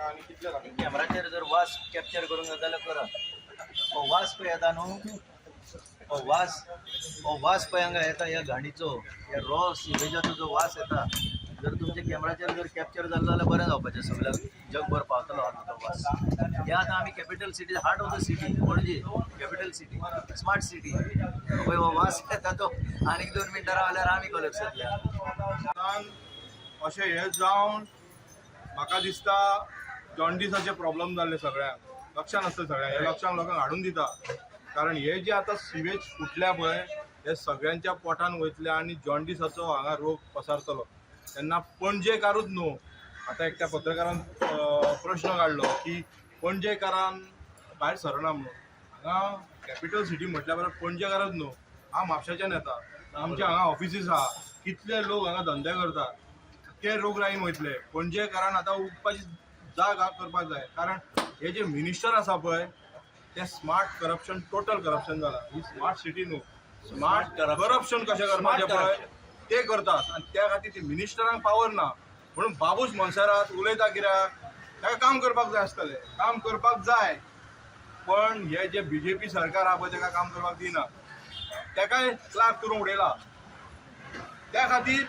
आनी कितले जाता कॅमेराचेर जर वास कॅप्चर करूंक जाय जाल्यार करा. हो वास पळय येता न्हू, हो वास पळय हांगा येता ह्या घाणीचो, ह्या रॉ सिवेजाचो जो वास येता, जर तुमच्या कॅमेराचेर जर कॅप्चर जालो जाल्यार बरें जावपाचें, सगळ्याक जगभर पावतलो आतां तो वास. हे आतां आमी capital city, heart of the city Panaji, capital city, smart city. पळय हो वास येता तो आनीक 2 मिनटां रावल्यार आमी कोलॅप्स जातले. अशें हें जावन म्हाका दिसता जॉन्डिसाचे प्रॉब्लेम जाल्ले सगळ्यांक. लक्षांत आसता सगळ्यांक, हे लक्षांक लोकांक हाडून दिता. कारण हे जे आतां सिवेज फुटल्या पळय हे सगळ्यांच्या पोटान वयतले आनी जॉन्डिसाचो हांगा रोग पसारतलो. तेन्ना पणजेकारूच न्हू, आतां एकट्या पत्रकारान प्रश्न काडलो की पणजेकारान भायर सरना म्हणून. हांगा कॅपिटल सिटी म्हटल्या बरोबर पणजेकारूच न्हू, हांव म्हापशाच्यान येता, आमचे हांगा ऑफिसीस आहा, कितले लोक हांगा धंदे करतात, ते रोगराईन वयतले. पणजेकारान आतां उठपाची जाग करपाक जाय. कारण हे जे मिनिस्टर आसा पळय ते स्मार्ट करप्शन, टोटल करप्शन जाला. ही स्मार्ट सिटी न्हू, स्मार्ट करप्शन कशें करपाचें पळय ते करतात. आनी त्या खातीर ती मिनिस्टरांक पावर ना. म्हणून बाबूश मनसरात उलयता कित्याक, ताका काम करपाक जाय आसतलें, काम करपाक जाय. पण हे जे BJP सरकार आहा पळय ताका काम करपाक दिना. ताकाय क्लार्क करून उडयला. त्या खातीर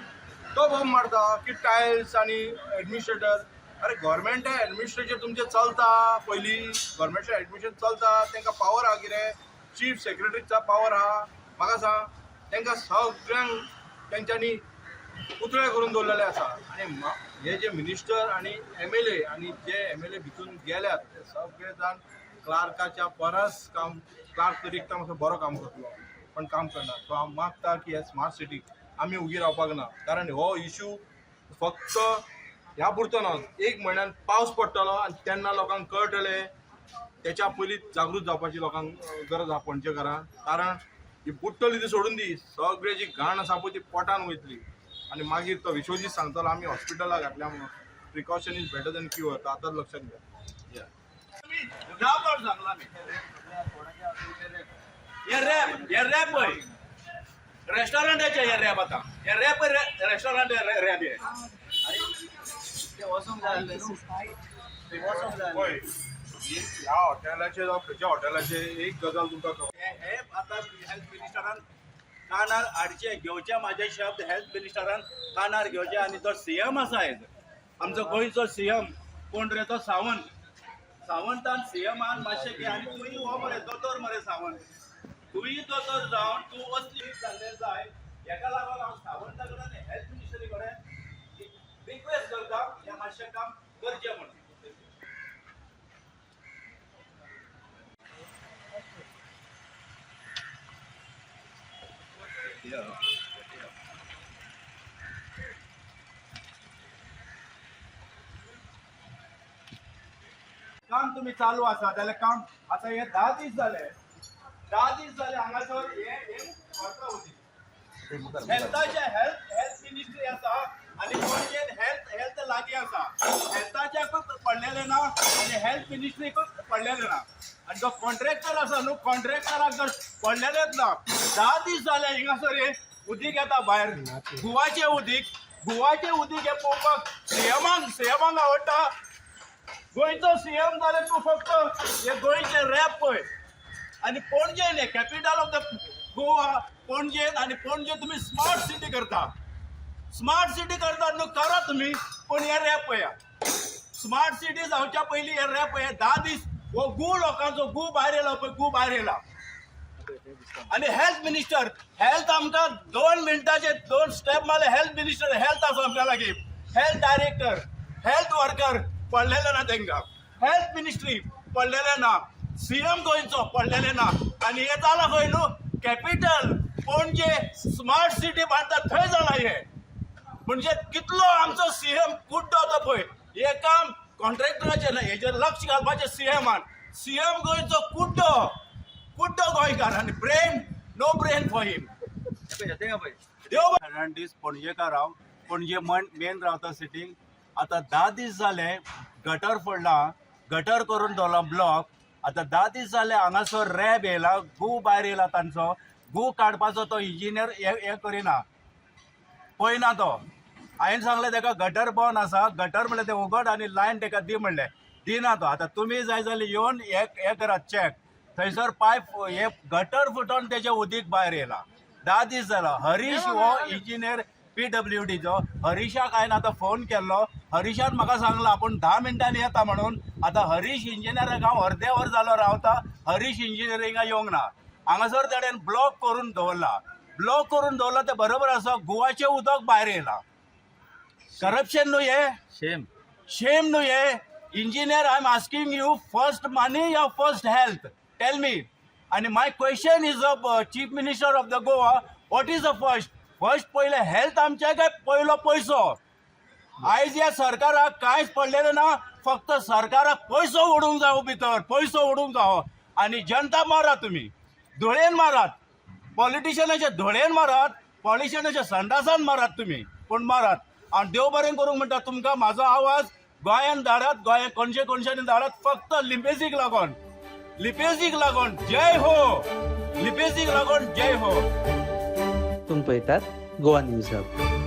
तो बॉम्ब मारता की टायल्स आनी एडमिनिस्ट्रेटर. अरे गव्हर्मेंट एडमिनिस्ट्रेशन तुमचें चलता, पयलीं गव्हर्मेंटचें एडमिनिस्ट्रेशन चलता, तांकां पावर आहा कितें, चीफ सेक्रेटरीचा पावर आहा, म्हाका सांग. तांकां सगळ्यांक तेंच्यांनी पुतळे करून दवरलेले आसा. आनी हे जे मिनिस्टर आनी MLA आनी जे MLA भितून गेल्यात ते सगळे जाण क्लार्काच्या परस काम, क्लार्क तरी एकदम असो बरो काम करतलो, पण काम करना. सो हांव मागता की हे स्मार्ट सिटीक आमी उगी रावपाक ना. कारण हो इश्यू फक्त ह्या पुरतो ना, 1 म्हयन्यान पावस पडटलो आनी तेन्ना लोकांक कळटलें. तेच्या पयलीं जागृत जावपाची लोकांक गरज आहा पणजेकारांक. कारण ही बुडटली ती सोडून दी, सगळी जी घाण आसा पळय ती पोटान वयतली. आनी मागीर तो विश्वजीत सांगतलो आमी हॉस्पिटलाक घातल्या म्हणून. Precaution is better than cure. तो आतांच लक्षात घ्या. सांगला हे रॅप पळय रेस्टॉरंटाचे, हे रॅप आतां हे रॅप रेस्टॉरंट रॅप हे ते वचूंक जाय आसलें न्हू, ते वचूंक जाय पळय आसलें. ह्या हॉटेलाचे जावं खंयच्या हॉटेलाचे एक गजाल तुमकां खबर. हे आतां हेल्थ मिनिस्टरान कानार हाडचे घेवचे, म्हाजे शब्द हेल्थ मिनिस्टरान कानार घेवचे. आनी जो CM आसा हे आमचो गोंयचो CM कोण रे तो सावंतान CMान मातशें घे. आनी तुयी हो मरे दोतोर मरे सावंत, तुयी दोतोर जावन तूं असली जाल्ले जाय. हेका लागून हांव सावंता कडेन आनी हेल्थ मिनिस्टरी कडेन रिक्वेस्ट करता हें मातशें काम करचें म्हणून. काम तुम्ही चालू आसा जाल्यार काम आतां हे 10 दीस जाले हांगासर हे व्हरता उदी. हेल्थाचे हेल्थ मिनिस्ट्री आसा आनी पणजेन हेल्थ लागीं आसा. हेल्थाच्याकूच पडलेले ना आनी हेल्थ मिनिस्ट्रीकूच पडलेले ना. आनी जो कॉन्ट्रॅक्टर आसा न्हू, कॉन्ट्रॅक्टराक जर पडलेलेच ना. 10 दीस जाले हिंगासर हे उदीक येता भायर, गुवाचें उदीक हे पळोवपाक सीएमांक आवडटा. गोंयचो CM जाल्यार तूं फक्त हे गोंयचे रॅप पळय. आनी पणजेन हे कॅपिटल ऑफ द गोवा पणजेन, आनी पणजे तुमी स्मार्ट सिटी करता न्हू, करा तुमी. पूण हे रॅप पळया, स्मार्ट सिटी जावच्या पयलीं हे रॅप पळया. 10 दीस हो लोकांचो भायर येयला पळय, भायर येयला. आनी हेल्थ मिनिस्टर, हेल्थ आमकां 2 मिनटाचे 2 स्टेप मारले. हेल्थ मिनिस्टर, हेल्थ आसा आमच्या लागीं, हेल्थ डायरेक्टर, हेल्थ वर्कर पडलेले ना तांकां. हेल्थ मिनिस्ट्री पडलेले ना, CM गोंयचो पडलेले ना. आनी हे जाला खंय न्हू, कॅपिटल पणजे स्मार्ट सिटी बांदता थंय जाला हे. म्हणजे कितलो आमचो CM कुड्डो तो पळय. हे काम कॉन्ट्रॅक्टराचें ना, हेजेर लक्ष घालपाचें CMान. CM गोंयचो कुड्डो गोंयकार आनी नो ब्रेन फॉर हिम. देव फर्नांडीस पणजेकार हांव, पणजे मेन रावता सिटींग. आतां 10 दीस जाले गटर फोडला, गटर करून दवरला ब्लॉक. आतां 10 दीस जाले हांगासर रॅब येयला, भायर येयला तांचो. काडपाचो तो इंजिनियर हे करिना, पळयना तो. हांवें सांगलें ताका गटर बंद आसा, गटर म्हणलें तें उगड आनी लायन ताका दी म्हणलें. दिना तो. आतां तुमी जाय जाल्यार येवन हे करात चॅक. थंयसर पायप हे गटर फुटोन तेजें उदीक भायर येयलां. 10 दीस जाला. हरीश हो इंजिनियर PWDचो. हरीशाक हांवें आतां फोन केल्लो. हरीशान म्हाका सांगलां आपूण 10 मिनटांनी येता म्हणून. आतां हरीश इंजिनियराक हांव अर्दे वर जालो रावता. हरीश इंजिनियरिंगाक येवंक ना. हांगासर तेणेन ब्लॉक करून दवरला. ब्लॉक करून दवरला ते बरोबर आसा. गोवाचें उदक भायर येयलां. करप्शन न्हू हे? शेम न्हू हे? Engineer, I'm asking you, first money or first health? Tell me. And my question is of Chief Minister of the Goa, what is the first? First पहिले हेल्थ आमचे काय पयलो पैसो? आयज या सरकाराक कांयच पडलेलें ना. फक्त सरकाराक पैसो उडूंक जावो भितर, पैसो उडूंक जावो. आनी जनता मारात तुमी, धुळेन मारात. पॉलिटिशियनाचे धुळेन मारात, पॉलिटिशियनाच्या संडासान मारात तुमी, पूण मारात. आनी देव बरें करूंक म्हणटा तुमकां म्हाजो आवाज गोंयान धाडात, गोंया कोणशें धाडात. फक्त लिपेजीक लागोन, लिपेजीक लागोन. जय हो, लिपेजीक लागोन जय हो. तुम्ही पळयतात गोवा न्यूज हब.